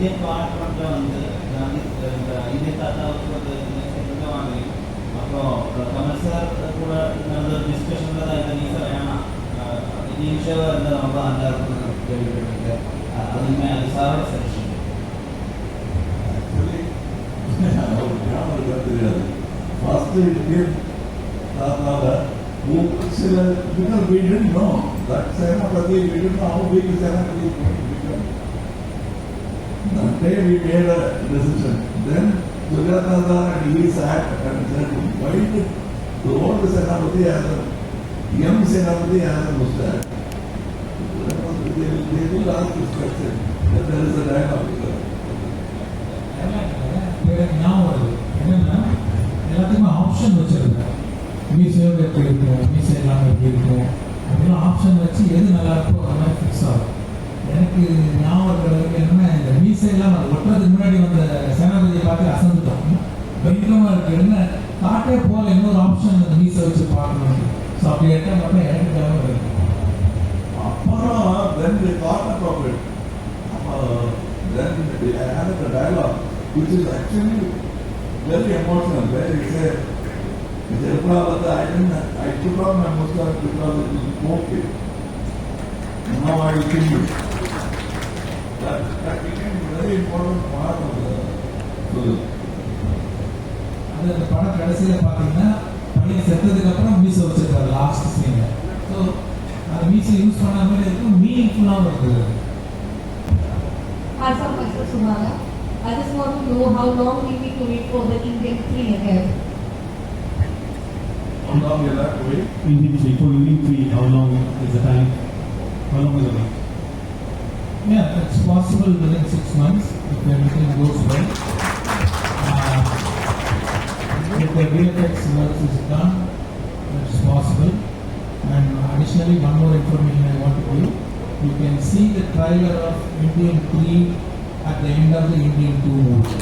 Indian பார்லிமெண்ட்டில் வந்து இந்திய தாத்தாவுக்கு வந்து கொஞ்சம் வாங்கி அப்புறம் கமல் சார் கூட நடந்த டிஸ்கஷனில் தான் இந்த நீசா வேணாம் இனிஷியலாக இருந்தால் ரொம்ப நல்லா இருக்கும்னு கேள்விப்பட்டிருக்கு. அதுவுமே அது சாரோட சஜஷன். ஆக்சுவலி தெரியாது ஃபர்ஸ்ட் இந்தியன் தாத்தாவை சில because we didn't know that Senapati, we didn't know how big Senapati is going to become. That day we made a decision. Then Sujata and he sat and said, why did the old Senapati as a young Senapati as a mustache? They will ask this question. Then there is a dialogue. என்னன்னா எல்லாத்துக்குமே option வச்சிருக்கேன். மீசையோட எப்படி இருக்கும், மீசை இல்லாமல் எப்படி இருக்கும் அப்படிலாம் ஆப்ஷன் வச்சு எது நல்லா இருக்கோ அது மாதிரி ஃபிக்ஸ் ஆகும். எனக்கு ஞாபகம் என்னன்னா இந்த மீசை எல்லாம் ஒட்டுறதுக்கு முன்னாடி வந்த சேனாபதியை பார்த்து அசந்துட்டோம். பயங்கரமாக இருக்கு. என்ன காட்டே போல இன்னொரு ஆப்ஷன் அந்த மீசை வச்சு பார்க்கணும். ஸோ அப்படி எடுத்தால் மட்டும் எனக்கு தேவை இருக்கு. அப்புறம் then they thought about it. Then I had a dialogue which is actually very emotional. Where he said, I took off my mustache because it was smoky. Now I will kill you. That became a very important part of the film. அந்த படம் கடைசியில் பார்த்தீங்கன்னா பையன் செத்ததுக்கு அப்புறம் மீசை வச்சிருக்காரு last சீன்ல. ஸோ அந்த மீசை யூஸ் பண்ண மாதிரி இருக்கும், மீனிங்ஃபுல்லாகவும் இருக்குது. Hi, Mr. Sumala. I just want to know how long we need to wait for the Indian 3 ahead. How long will that wait? Indian 3, for Indian 3, how long is the time? How long is the wait? Yeah, it's possible within 6 months if everything goes well. If the VFX work is done, it's possible. And additionally, one more information I want to give. You can see the trailer of Indian 3 at the end of the Indian 2 movie.